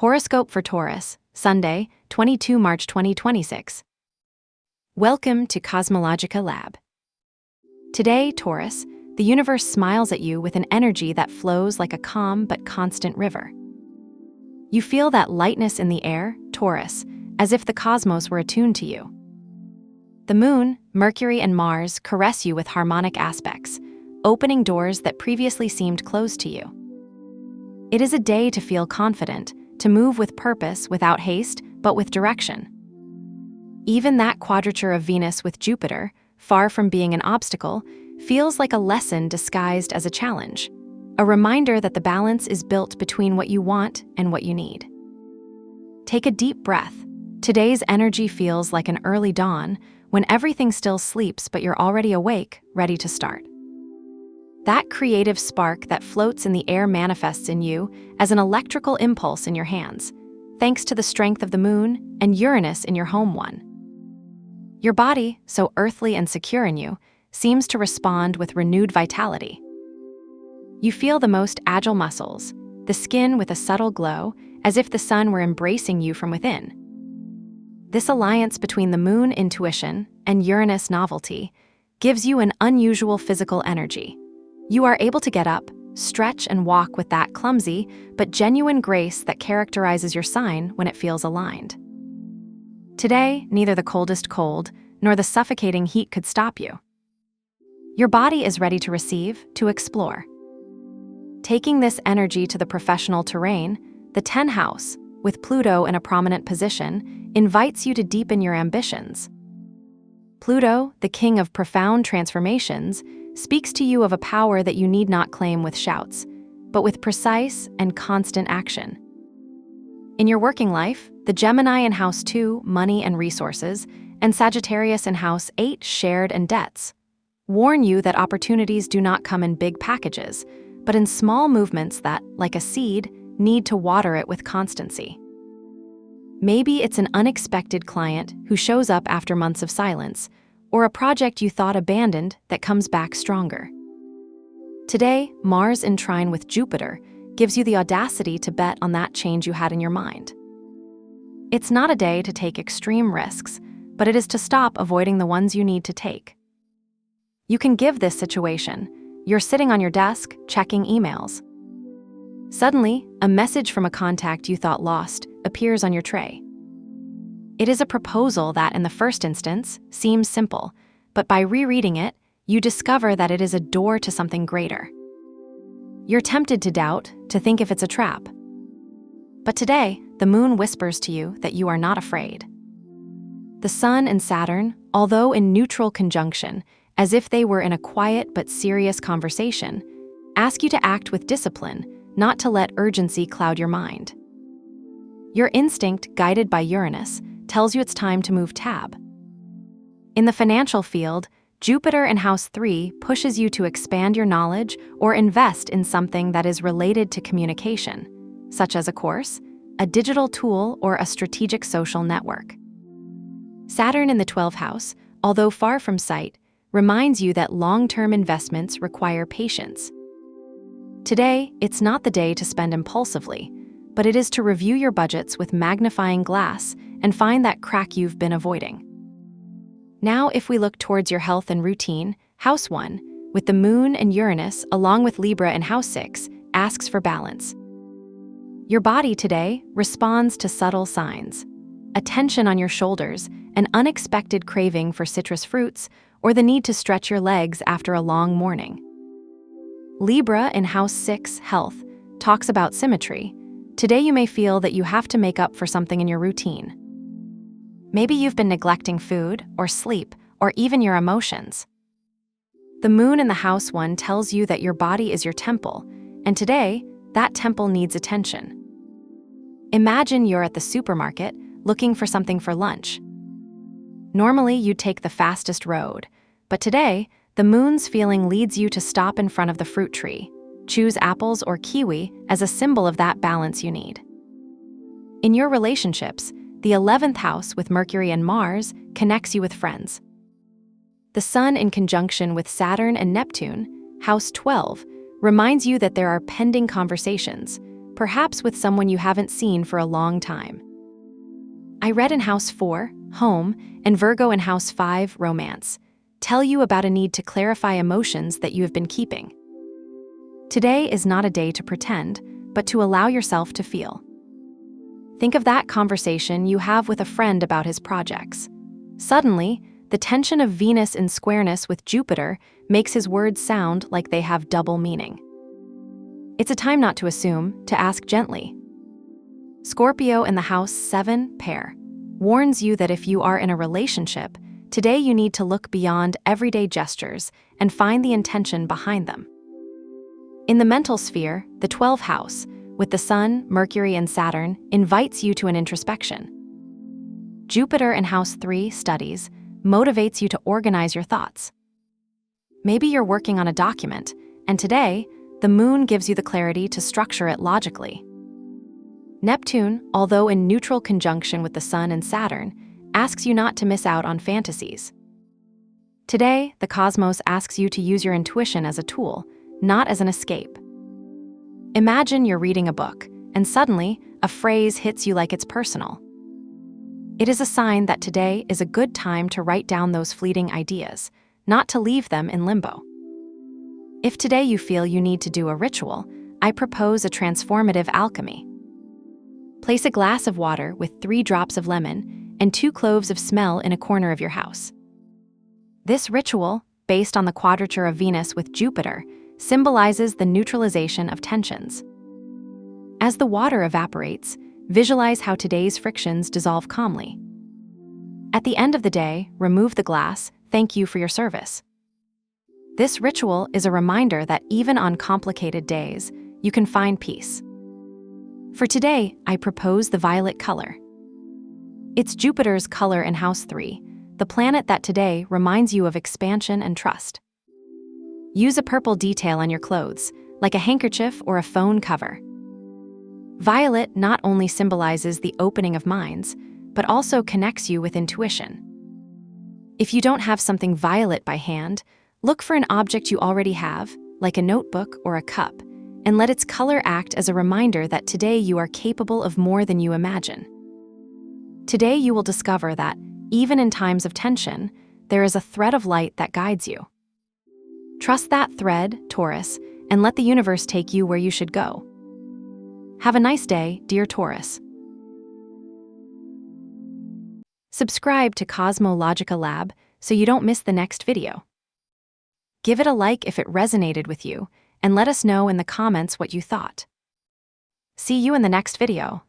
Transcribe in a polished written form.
Horoscope for Taurus, Sunday, 22 March 2026. Welcome to CosmologicaLab. Today, Taurus, the universe smiles at you with an energy that flows like a calm but constant river. You feel that lightness in the air, Taurus, as if the cosmos were attuned to you. The Moon, Mercury, and Mars caress you with harmonic aspects, opening doors that previously seemed closed to you. It is a day to feel confident, to move with purpose without haste, but with direction. Even that quadrature of Venus with Jupiter, far from being an obstacle, feels like a lesson disguised as a challenge, a reminder that the balance is built between what you want and what you need. Take a deep breath. Today's energy feels like an early dawn, when everything still sleeps but you're already awake, ready to start. That creative spark that floats in the air manifests in you as an electrical impulse in your hands, thanks to the strength of the Moon and Uranus in your home one. Your body, so earthly and secure in you, seems to respond with renewed vitality. You feel the most agile muscles, the skin with a subtle glow, as if the sun were embracing you from within. This alliance between the Moon intuition and Uranus novelty gives you an unusual physical energy. You are able to get up, stretch, and walk with that clumsy but genuine grace that characterizes your sign when it feels aligned. Today, neither the coldest cold nor the suffocating heat could stop you. Your body is ready to receive, to explore. Taking this energy to the professional terrain, the 10th house, with Pluto in a prominent position, invites you to deepen your ambitions. Pluto, the king of profound transformations, speaks to you of a power that you need not claim with shouts, but with precise and constant action. In your working life, the Gemini in House 2, money and resources, and Sagittarius in House 8, shared and debts, warn you that opportunities do not come in big packages, but in small movements that, like a seed, need to water it with constancy. Maybe it's an unexpected client who shows up after months of silence, or a project you thought abandoned that comes back stronger. Today, Mars in trine with Jupiter gives you the audacity to bet on that change you had in your mind. It's not a day to take extreme risks, but it is to stop avoiding the ones you need to take. You can give this situation. You're sitting on your desk, checking emails. Suddenly, a message from a contact you thought lost appears on your tray. It is a proposal that, in the first instance, seems simple, but by rereading it, you discover that it is a door to something greater. You're tempted to doubt, to think if it's a trap. But today, the Moon whispers to you that you are not afraid. The Sun and Saturn, although in neutral conjunction, as if they were in a quiet but serious conversation, ask you to act with discipline, not to let urgency cloud your mind. Your instinct, guided by Uranus, tells you it's time to move tab. In the financial field, Jupiter in House 3 pushes you to expand your knowledge or invest in something that is related to communication, such as a course, a digital tool, or a strategic social network. Saturn in the 12th house, although far from sight, reminds you that long-term investments require patience. Today, it's not the day to spend impulsively, but it is to review your budgets with magnifying glass and find that crack you've been avoiding. Now, if we look towards your health and routine, House 1, with the Moon and Uranus, along with Libra in House 6, asks for balance. Your body today responds to subtle signs: a tension on your shoulders, an unexpected craving for citrus fruits, or the need to stretch your legs after a long morning. Libra in House 6, Health, talks about symmetry. Today you may feel that you have to make up for something in your routine. Maybe you've been neglecting food, or sleep, or even your emotions. The Moon in the House 1 tells you that your body is your temple, and today, that temple needs attention. Imagine you're at the supermarket looking for something for lunch. Normally, you'd take the fastest road, but today, the Moon's feeling leads you to stop in front of the fruit tree. Choose apples or kiwi as a symbol of that balance you need. In your relationships, the 11th house with Mercury and Mars connects you with friends. The Sun in conjunction with Saturn and Neptune, House 12, reminds you that there are pending conversations, perhaps with someone you haven't seen for a long time. I read in House 4, Home, and Virgo in House 5, Romance, tell you about a need to clarify emotions that you have been keeping. Today is not a day to pretend, but to allow yourself to feel. Think of that conversation you have with a friend about his projects. Suddenly, the tension of Venus in squareness with Jupiter makes his words sound like they have double meaning. It's a time not to assume, to ask gently. Scorpio in the House 7, Pair, warns you that if you are in a relationship, today you need to look beyond everyday gestures and find the intention behind them. In the mental sphere, the 12th house, with the Sun, Mercury, and Saturn, invites you to an introspection. Jupiter in House 3, Studies, motivates you to organize your thoughts. Maybe you're working on a document, and today, the Moon gives you the clarity to structure it logically. Neptune, although in neutral conjunction with the Sun and Saturn, asks you not to miss out on fantasies. Today, the cosmos asks you to use your intuition as a tool, not as an escape. Imagine you're reading a book, and suddenly, a phrase hits you like it's personal. It is a sign that today is a good time to write down those fleeting ideas, not to leave them in limbo. If today you feel you need to do a ritual, I propose a transformative alchemy. Place a glass of water with 3 drops of lemon and 2 cloves of smell in a corner of your house. This ritual, based on the quadrature of Venus with Jupiter, symbolizes the neutralization of tensions. As the water evaporates, visualize how today's frictions dissolve calmly. At the end of the day, remove the glass, thank you for your service. This ritual is a reminder that even on complicated days, you can find peace. For today, I propose the violet color. It's Jupiter's color in House 3, the planet that today reminds you of expansion and trust. Use a purple detail on your clothes, like a handkerchief or a phone cover. Violet not only symbolizes the opening of minds, but also connects you with intuition. If you don't have something violet by hand, look for an object you already have, like a notebook or a cup, and let its color act as a reminder that today you are capable of more than you imagine. Today you will discover that, even in times of tension, there is a thread of light that guides you. Trust that thread, Taurus, and let the universe take you where you should go. Have a nice day, dear Taurus. Subscribe to CosmologicaLab so you don't miss the next video. Give it a like if it resonated with you, and let us know in the comments what you thought. See you in the next video.